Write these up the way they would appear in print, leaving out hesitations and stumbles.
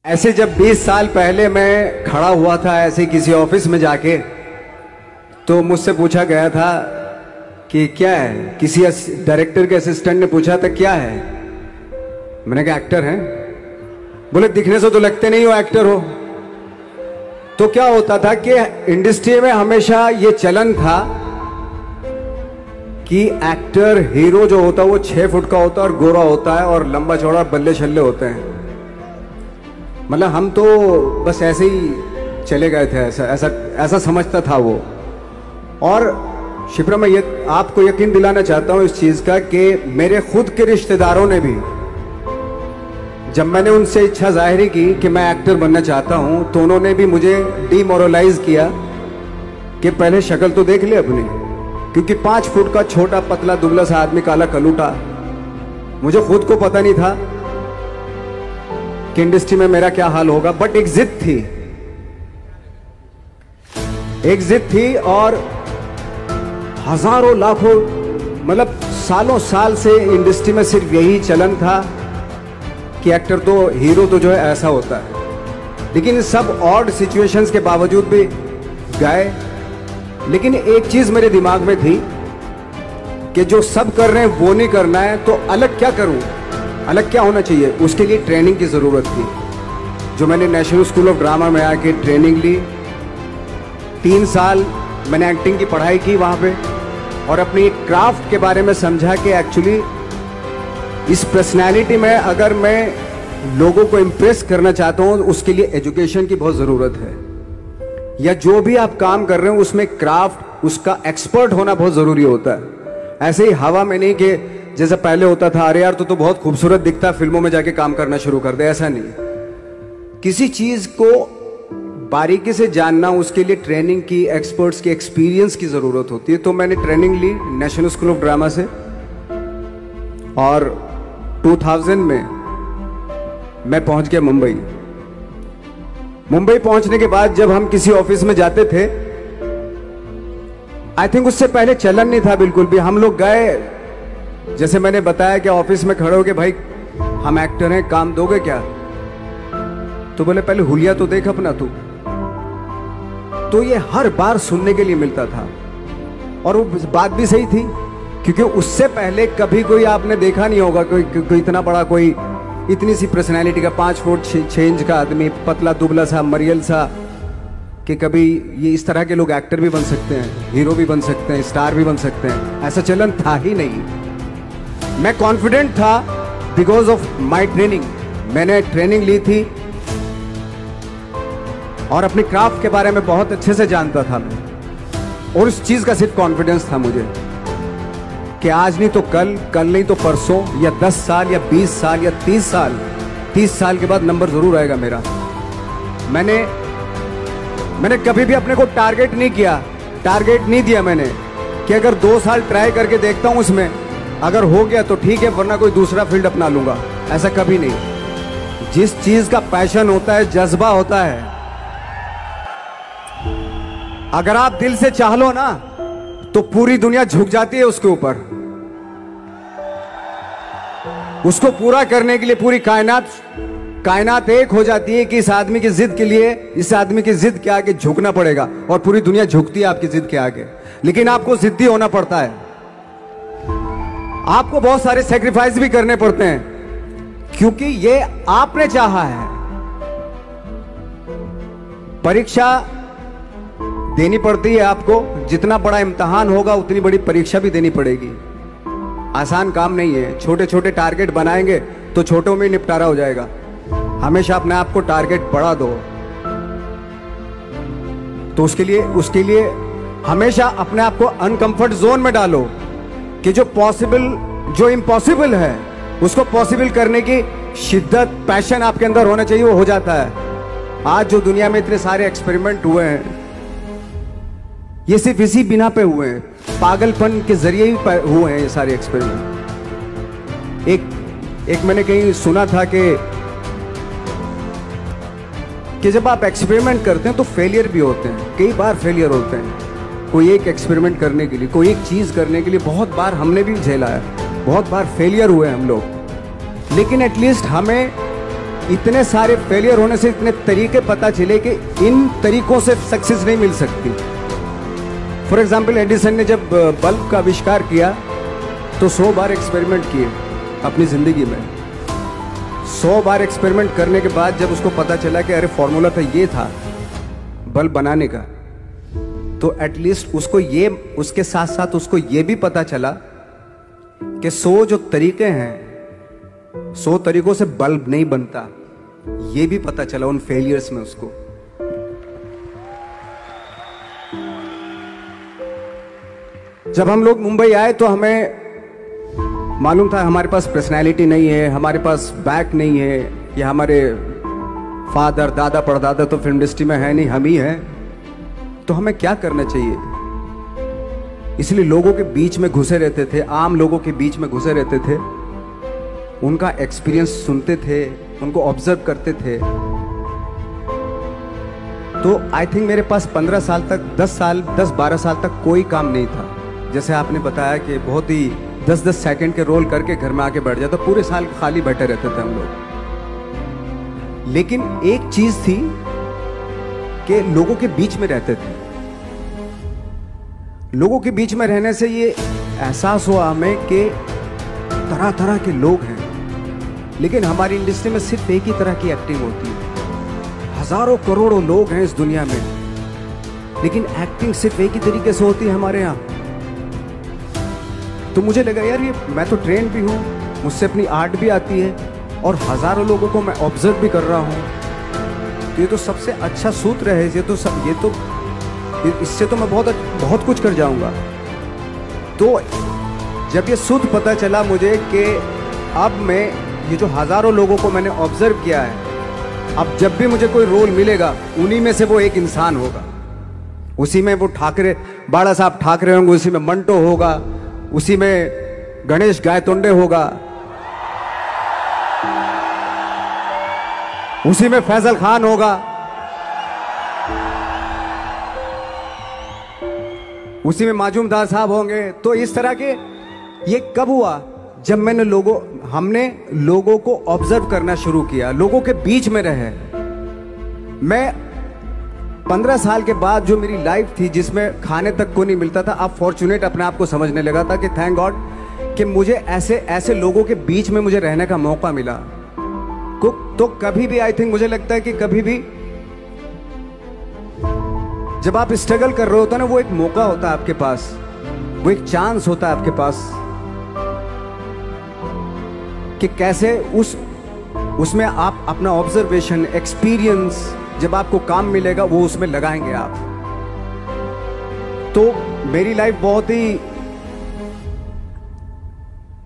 ऐसे जब 20 साल पहले मैं खड़ा हुआ था ऐसे किसी ऑफिस में जाके, तो मुझसे पूछा गया था कि क्या है। किसी डायरेक्टर के असिस्टेंट ने पूछा था क्या है। मैंने कहा एक्टर हैं। बोले दिखने से तो लगते नहीं हो एक्टर हो। तो क्या होता था कि इंडस्ट्री में हमेशा ये चलन था कि एक्टर हीरो जो होता है वो 6 फुट का होता है और गोरा होता है और लंबा चौड़ा बल्ले छल्ले होते हैं। मतलब हम तो बस ऐसे ही चले गए थे, ऐसा समझता था वो। और शिप्रा, मैं ये आपको यकीन दिलाना चाहता हूं इस चीज का कि मेरे खुद के रिश्तेदारों ने भी, जब मैंने उनसे इच्छा जाहिर की कि मैं एक्टर बनना चाहता हूं, तो उन्होंने भी मुझे डीमोरलाइज किया कि पहले शक्ल तो देख ले अपनी, क्योंकि 5 फुट का छोटा पतला दुबला सा आदमी, काला कलूटा। मुझे खुद को पता नहीं था कि इंडस्ट्री में मेरा क्या हाल होगा, बट एक जिद थी और हजारों लाखों, मतलब सालों साल से इंडस्ट्री में सिर्फ यही चलन था कि एक्टर तो, हीरो तो जो है ऐसा होता है। लेकिन सब ऑड सिचुएशंस के बावजूद भी गए। लेकिन एक चीज मेरे दिमाग में थी कि जो सब कर रहे हैं वो नहीं करना है, तो अलग क्या करूं, अलग क्या होना चाहिए। उसके लिए ट्रेनिंग की जरूरत थी, जो मैंने नेशनल स्कूल ऑफ ड्रामा में आके ट्रेनिंग ली। 3 साल मैंने एक्टिंग की पढ़ाई की वहां पे, और अपनी एक क्राफ्ट के बारे में समझा कि एक्चुअली इस पर्सनैलिटी में अगर मैं लोगों को इंप्रेस करना चाहता हूं, उसके लिए एजुकेशन की बहुत जरूरत है। या जो भी आप काम कर रहे हो उसमें क्राफ्ट, उसका एक्सपर्ट होना बहुत जरूरी होता है। ऐसे ही हवा में नहीं कि जैसे पहले होता था, अरे यार तो बहुत खूबसूरत दिखता, फिल्मों में जाके काम करना शुरू कर दे। ऐसा नहीं, किसी चीज को बारीकी से जानना, उसके लिए ट्रेनिंग की, एक्सपर्ट्स की, एक्सपीरियंस की जरूरत होती है। तो मैंने ट्रेनिंग ली नेशनल स्कूल ऑफ ड्रामा से, और 2000 में मैं पहुंच गया मुंबई। मुंबई पहुंचने के बाद जब हम किसी ऑफिस में जाते थे, आई थिंक उससे पहले चलन नहीं था बिल्कुल भी। हम लोग गए, जैसे मैंने बताया कि ऑफिस में खड़े हो के, भाई हम एक्टर हैं, काम दोगे क्या। तो बोले पहले हुलिया तो देख अपना तू। तो ये हर बार सुनने के लिए मिलता था, और वो बात भी सही थी, क्योंकि उससे पहले कभी कोई आपने देखा नहीं होगा कोई इतना बड़ा, कोई इतनी सी पर्सनैलिटी का 5 फुट 6 इंच का आदमी, पतला दुबला सा मरियल सा, कि कभी ये इस तरह के लोग एक्टर भी बन सकते हैं, हीरो भी बन सकते हैं, स्टार भी बन सकते हैं। ऐसा चलन था ही नहीं। मैं कॉन्फिडेंट था बिकॉज ऑफ माई ट्रेनिंग। मैंने ट्रेनिंग ली थी और अपनी क्राफ्ट के बारे में बहुत अच्छे से जानता था मैं, और उस चीज का सिर्फ कॉन्फिडेंस था मुझे कि आज नहीं तो कल, कल नहीं तो परसों, या 10 साल या 20 साल या 30 साल, 30 साल के बाद नंबर जरूर आएगा मेरा। मैंने कभी भी अपने को टारगेट नहीं किया, टारगेट नहीं दिया मैंने कि अगर 2 साल ट्राई करके देखता हूं, उसमें अगर हो गया तो ठीक है, वरना कोई दूसरा फील्ड अपना लूंगा। ऐसा कभी नहीं। जिस चीज का पैशन होता है, जज्बा होता है, अगर आप दिल से चाह लो ना, तो पूरी दुनिया झुक जाती है उसके ऊपर। उसको पूरा करने के लिए पूरी कायनात एक हो जाती है कि इस आदमी की जिद के लिए, इस आदमी की जिद के आगे झुकना पड़ेगा, और पूरी दुनिया झुकती है आपकी जिद के आगे। लेकिन आपको जिद्दी होना पड़ता है, आपको बहुत सारे सेक्रीफाइस भी करने पड़ते हैं, क्योंकि ये आपने चाहा है। परीक्षा देनी पड़ती है आपको, जितना बड़ा इम्तिहान होगा उतनी बड़ी परीक्षा भी देनी पड़ेगी। आसान काम नहीं है। छोटे छोटे टारगेट बनाएंगे तो छोटों में निपटारा हो जाएगा। हमेशा अपने आप को टारगेट बढ़ा दो। तो उसके लिए हमेशा अपने आप को अनकंफर्ट जोन में डालो, कि जो इम्पॉसिबल है उसको पॉसिबल करने की शिद्दत, पैशन आपके अंदर होना चाहिए, वो हो जाता है। आज जो दुनिया में इतने सारे एक्सपेरिमेंट हुए हैं, ये सिर्फ इसी बिना पे हुए हैं, पागलपन के जरिए ही हुए हैं ये सारे एक्सपेरिमेंट। एक मैंने कहीं सुना था कि जब आप एक्सपेरिमेंट करते हैं तो फेलियर भी होते हैं, कई बार फेलियर होते हैं। कोई एक एक्सपेरिमेंट करने के लिए, कोई एक चीज करने के लिए बहुत बार हमने भी झेला है, बहुत बार फेलियर हुए हम लोग। लेकिन एटलीस्ट हमें इतने सारे फेलियर होने से इतने तरीके पता चले कि इन तरीकों से सक्सेस नहीं मिल सकती। फॉर एग्जाम्पल, एडिसन ने जब बल्ब का आविष्कार किया तो 100 बार एक्सपेरिमेंट किए अपनी जिंदगी में। 100 बार एक्सपेरिमेंट करने के बाद जब उसको पता चला कि अरे फॉर्मूला तो ये था बल्ब बनाने का, तो एटलीस्ट उसको ये, उसके साथ साथ उसको ये भी पता चला कि 100 जो तरीके हैं, 100 तरीकों से बल्ब नहीं बनता, ये भी पता चला उन फेलियर्स में उसको। जब हम लोग मुंबई आए तो हमें मालूम था हमारे पास पर्सनैलिटी नहीं है, हमारे पास बैक नहीं है, या हमारे फादर दादा परदादा तो फिल्म इंडस्ट्री में है नहीं, हम ही हैं, तो हमें क्या करना चाहिए। इसलिए लोगों के बीच में घुसे रहते थे, आम लोगों के बीच में घुसे रहते थे, उनका एक्सपीरियंस सुनते थे, उनको ऑब्जर्व करते थे। तो आई थिंक मेरे पास 15 साल तक, 10-12 साल तक कोई काम नहीं था। जैसे आपने बताया कि बहुत ही 10-10 सेकंड के रोल करके घर में आके बैठ जाता, पूरे साल खाली बैठे रहते थे हम लोग। लेकिन एक चीज थी कि लोगों के बीच में रहते थे। लोगों के बीच में रहने से ये एहसास हुआ हमें कि तरह तरह के लोग हैं, लेकिन हमारी इंडस्ट्री में सिर्फ एक ही तरह की एक्टिंग होती है। हजारों करोड़ों लोग हैं इस दुनिया में, लेकिन एक्टिंग सिर्फ एक ही तरीके से होती है हमारे यहाँ। तो मुझे लगा यार, ये मैं तो ट्रेन भी हूँ, मुझसे अपनी आर्ट भी आती है, और हजारों लोगों को मैं ऑब्जर्व भी कर रहा हूँ। तो ये तो सबसे अच्छा सूत्र है, इससे तो मैं बहुत कुछ कर जाऊंगा। तो जब ये सूत्र पता चला मुझे कि अब मैं ये जो हजारों लोगों को मैंने ऑब्जर्व किया है, अब जब भी मुझे कोई रोल मिलेगा उन्हीं में से वो एक इंसान होगा। उसी में वो ठाकरे, बाड़ा साहब ठाकरे होंगे, उसी में मंटो होगा, उसी में गणेश गायतोंडे होगा, उसी में फैजल खान होगा, उसी में माजूमदार साहब होंगे। तो इस तरह के, ये कब हुआ? जब हमने लोगों को ऑब्जर्व करना शुरू किया, लोगों के बीच में रहे। मैं 15 साल के बाद जो मेरी लाइफ थी, जिसमें खाने तक को नहीं मिलता था, अब फॉर्चुनेट अपने आप को समझने लगा था कि थैंक गॉड कि मुझे ऐसे लोगों के बीच में मुझे रहने का मौका मिला। तो कभी भी, आई थिंक मुझे लगता है कि कभी भी जब आप स्ट्रगल कर रहे होते हैं ना, वो एक मौका होता है आपके पास, वो एक चांस होता है आपके पास कि कैसे उसमें आप अपना ऑब्जर्वेशन, एक्सपीरियंस, जब आपको काम मिलेगा वो उसमें लगाएंगे आप। तो मेरी लाइफ बहुत ही,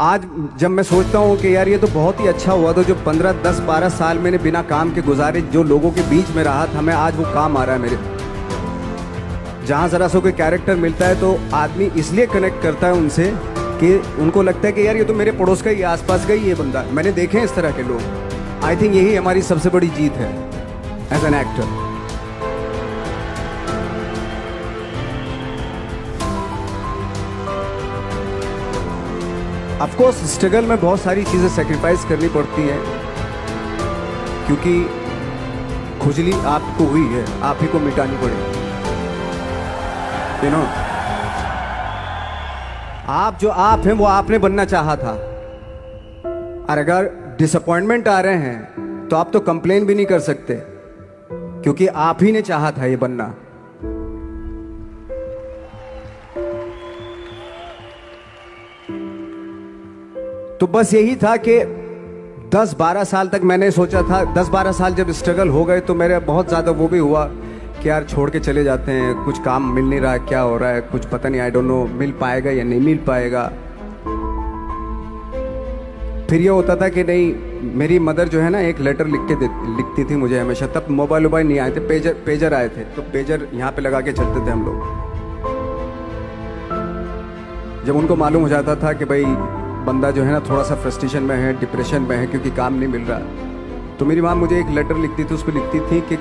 आज जब मैं सोचता हूँ कि यार ये तो बहुत ही अच्छा हुआ, तो जो 15, 10, 12 साल मैंने बिना काम के गुजारे, जो लोगों के बीच में रहा था मैं, आज वो काम आ रहा है मेरे। जहाँ जरा सा कोई कैरेक्टर मिलता है तो आदमी इसलिए कनेक्ट करता है उनसे कि उनको लगता है कि यार ये तो मेरे पड़ोस का ही, आसपास का ही ये बंदा। मैंने देखे हैं इस तरह के लोग। आई थिंक यही हमारी सबसे बड़ी जीत है as an actor. Of course struggle में बहुत सारी चीजें सेक्रीफाइस करनी पड़ती हैं, क्योंकि खुजली आपको हुई है, आप ही को मिटानी पड़ेगी। आप जो आप हैं वो आपने बनना चाहा था, और अगर डिसअपॉइंटमेंट आ रहे हैं तो आप तो कंप्लेन भी नहीं कर सकते, क्योंकि आप ही ने चाहा था ये बनना। तो बस यही था कि 10-12 साल तक मैंने सोचा था, 10-12 साल जब स्ट्रगल हो गए तो मेरे बहुत ज़्यादा वो भी हुआ कि यार छोड़ के चले जाते हैं, कुछ काम मिल नहीं रहा है, क्या हो रहा है कुछ पता नहीं, आई डोंट नो मिल पाएगा या नहीं मिल पाएगा। फिर ये होता था कि नहीं, मेरी मदर जो है ना एक लेटर लिखती थी मुझे हमेशा। तब मोबाइल नहीं आए थे, पेजर आए थे, तो पेजर यहाँ पे लगा के चलते थे हम लोग। जब उनको मालूम हो जाता था कि भाई बंदा जो है ना थोड़ा सा फ्रस्ट्रेशन में है, डिप्रेशन में है, क्योंकि काम नहीं मिल रहा, तो मेरी माँ मुझे एक लेटर लिखती थी। उसको लिखती थी कि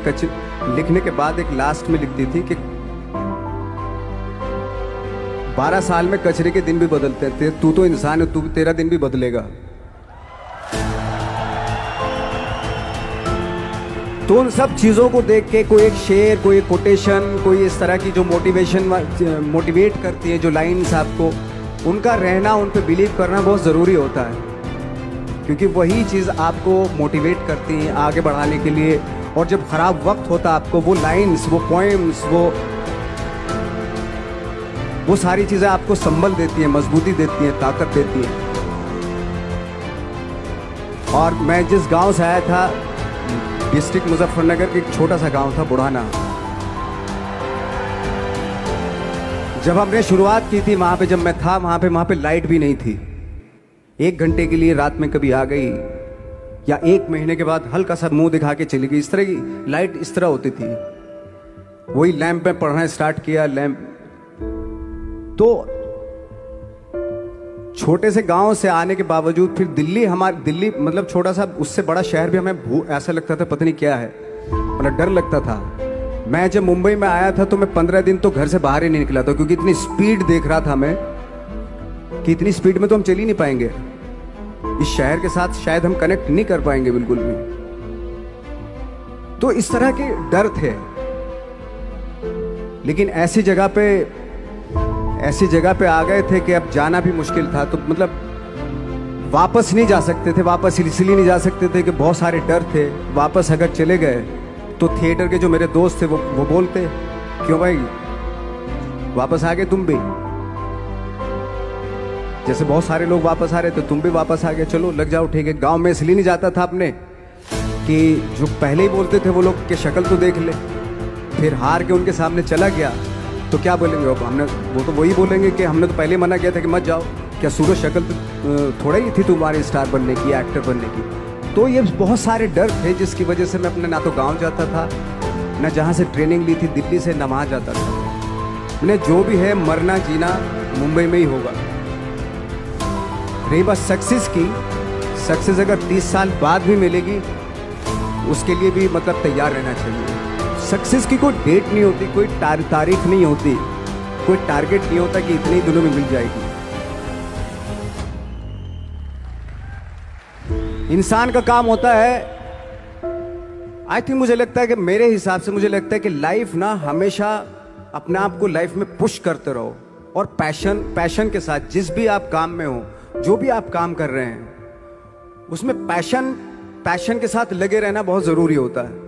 लिखने के बाद एक लास्ट में लिखती थी कि 12 साल में कचरे के दिन भी बदलते थे, तू तो इंसान है, तेरा दिन भी बदलेगा। तो उन सब चीज़ों को देख के कोई एक शेर, कोई एक कोटेशन, कोई इस तरह की जो मोटिवेट करती है जो लाइन्स आपको, उनका रहना, उन पे बिलीव करना बहुत ज़रूरी होता है, क्योंकि वही चीज़ आपको मोटिवेट करती है आगे बढ़ाने के लिए। और जब ख़राब वक्त होता है आपको वो लाइन्स, वो पोएम्स, वो सारी चीज़ें आपको संबल देती हैं, मजबूती देती हैं, ताकत देती हैं। और मैं जिस गांव से आया था, डिस्ट्रिक्ट मुजफ्फरनगर के एक छोटा सा गांव था बुढ़ाना, जब हमने शुरुआत की थी वहां पे, जब मैं था वहां पे लाइट भी नहीं थी। 1 घंटे के लिए रात में कभी आ गई, या 1 महीने के बाद हल्का सा मुंह दिखा के चली गई। इस तरह की लाइट इस तरह होती थी। वही लैंप में पढ़ना स्टार्ट किया, लैंप। तो छोटे से गांव से आने के बावजूद फिर दिल्ली मतलब छोटा सा, उससे बड़ा शहर भी हमें ऐसा लगता था पता नहीं क्या है, मतलब डर लगता था। मैं जब मुंबई में आया था तो मैं 15 दिन तो घर से बाहर ही नहीं निकला था, क्योंकि इतनी स्पीड देख रहा था मैं कि इतनी स्पीड में तो हम चल ही नहीं पाएंगे, इस शहर के साथ शायद हम कनेक्ट नहीं कर पाएंगे बिल्कुल भी। तो इस तरह के डर थे। लेकिन ऐसी जगह पे आ गए थे कि अब जाना भी मुश्किल था। तो मतलब वापस नहीं जा सकते थे। वापस इसलिए नहीं जा सकते थे कि बहुत सारे डर थे। वापस अगर चले गए तो थिएटर के जो मेरे दोस्त थे वो बोलते, क्यों भाई वापस आ गए तुम भी, जैसे बहुत सारे लोग वापस आ रहे थे तुम भी वापस आ गए, चलो लग जाओ ठीक है। गांव में इसलिए नहीं जाता था अपने कि जो पहले ही बोलते थे वो लोग के शक्ल तो देख ले, फिर हार के उनके सामने चला गया तो क्या बोलेंगे वो तो वही बोलेंगे कि हमने तो पहले मना किया था कि मत जाओ, क्या सूरज शक्ल थोड़ा ही थी तुम्हारे स्टार बनने की, एक्टर बनने की। तो ये बहुत सारे डर थे जिसकी वजह से मैं अपने ना तो गांव जाता था, ना जहाँ से ट्रेनिंग ली थी दिल्ली से, ना वहाँ जाता था। मैंने जो भी है मरना जीना मुंबई में ही होगा। रही बात सक्सेस की, सक्सेस अगर 30 साल बाद भी मिलेगी उसके लिए भी मतलब तैयार रहना चाहिए। सक्सेस की कोई डेट नहीं होती, कोई तारीख नहीं होती, कोई टारगेट नहीं होता कि इतने ही दिनों में मिल जाएगी। इंसान का काम होता है, आई थिंक मुझे लगता है कि मेरे हिसाब से मुझे लगता है कि लाइफ ना हमेशा अपने आप को लाइफ में पुश करते रहो, और पैशन के साथ जिस भी आप काम में हो, जो भी आप काम कर रहे हैं उसमें पैशन के साथ लगे रहना बहुत जरूरी होता है।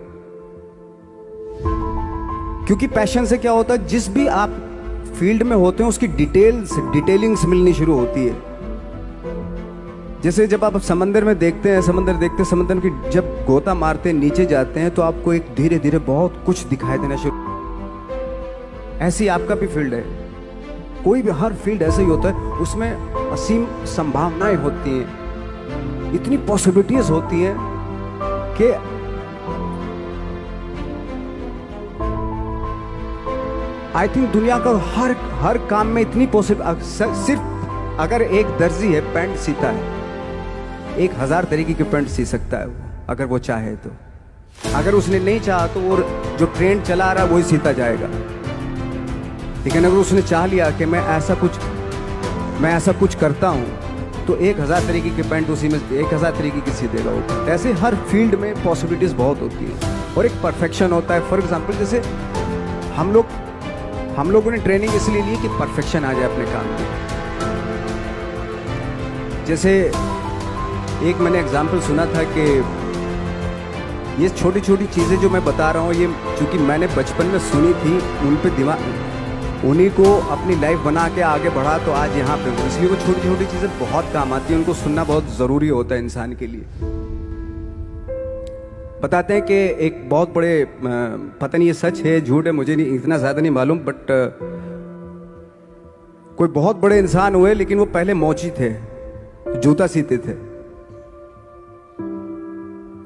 क्योंकि पैशन से क्या होता है, जिस भी आप फील्ड में होते हैं उसकी डिटेलिंग्स मिलनी शुरू होती है। जैसे जब आप समंदर में देखते हैं, समंदर की जब गोता मारते हैं, नीचे जाते हैं तो आपको एक धीरे धीरे बहुत कुछ दिखाई देना शुरू। ऐसी आपका भी फील्ड है, कोई भी हर फील्ड ऐसा ही होता है, उसमें असीम संभावनाएं होती हैं, इतनी पॉसिबिलिटीज होती हैं कि आई थिंक दुनिया का हर काम में इतनी सिर्फ अगर एक दर्जी है पैंट सीता है, 1000 तरीके की पैंट सी सकता है वो, अगर वो चाहे तो। अगर उसने नहीं चाहा तो वो जो ट्रेंड चला रहा है वही सीता जाएगा। लेकिन अगर उसने चाह लिया कि मैं ऐसा कुछ करता हूं तो 1000 तरीके की पैंट उसी में 1000 तरीके की सी देगा वो। ऐसे हर फील्ड में पॉसिबिलिटीज बहुत होती है और एक परफेक्शन होता है। फॉर एग्जाम्पल जैसे हम लोगों ने ट्रेनिंग इसलिए ली कि परफेक्शन आ जाए अपने काम में। जैसे एक मैंने एग्जाम्पल सुना था कि ये छोटी छोटी चीज़ें जो मैं बता रहा हूँ, ये चूँकि मैंने बचपन में सुनी थी, उन पे उन्हीं को अपनी लाइफ बना के आगे बढ़ा तो आज यहाँ पे हूँ। इसलिए वो छोटी छोटी चीज़ें बहुत काम आती हैं, उनको सुनना बहुत ज़रूरी होता है इंसान के लिए। बताते हैं कि एक बहुत बड़े, पता नहीं ये सच है झूठ है, मुझे नहीं इतना ज़्यादा नहीं मालूम, बट कोई बहुत बड़े इंसान हुए, लेकिन वो पहले मोची थे, जूता सीते थे।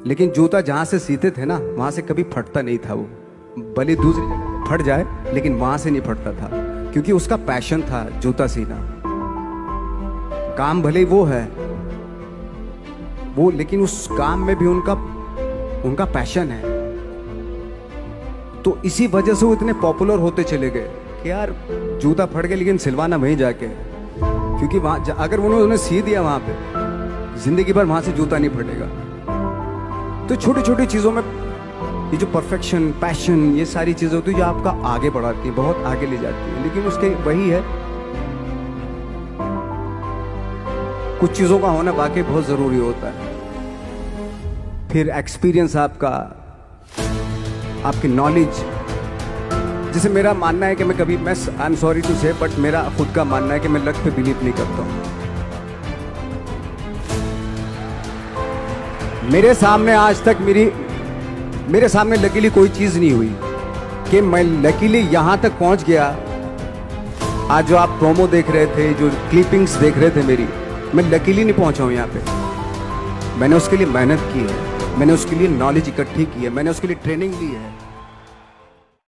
लेकिन जूता जहां से सीते थे ना वहां से कभी फटता नहीं था। वो भले दूसरी जगह फट जाए लेकिन वहां से नहीं फटता था, क्योंकि उसका पैशन था जूता सीना। काम भले वो है वो, लेकिन उस काम में भी उनका पैशन है। तो इसी वजह से वो इतने पॉपुलर होते चले गए कि यार जूता फट गया लेकिन सिलवाना वहीं जाके, क्योंकि वहां अगर उन्होंने सी दिया वहां पे जिंदगी भर वहां से जूता नहीं फटेगा। तो छोटी छोटी चीजों में ये जो परफेक्शन, पैशन, ये सारी चीजें होती है जो आपका आगे बढ़ाती है, बहुत आगे ले जाती है। लेकिन उसके वही है, कुछ चीजों का होना वाकई बहुत जरूरी होता है। फिर एक्सपीरियंस आपका, आपकी नॉलेज। जैसे मेरा मानना है कि मैं कभी, मैं आई एम सॉरी टू से, बट मेरा खुद का मानना है कि मैं लक पे बिलीव नहीं करता हूं। मेरे सामने आज तक मेरे सामने लकीली कोई चीज नहीं हुई कि मैं लकीली यहां तक पहुंच गया। आज जो आप प्रोमो देख रहे थे, जो क्लिपिंग्स देख रहे थे मेरी, मैं लकीली नहीं पहुंचा हूं यहाँ पे। मैंने उसके लिए मेहनत की है, मैंने उसके लिए नॉलेज इकट्ठी की है, मैंने उसके लिए ट्रेनिंग ली है।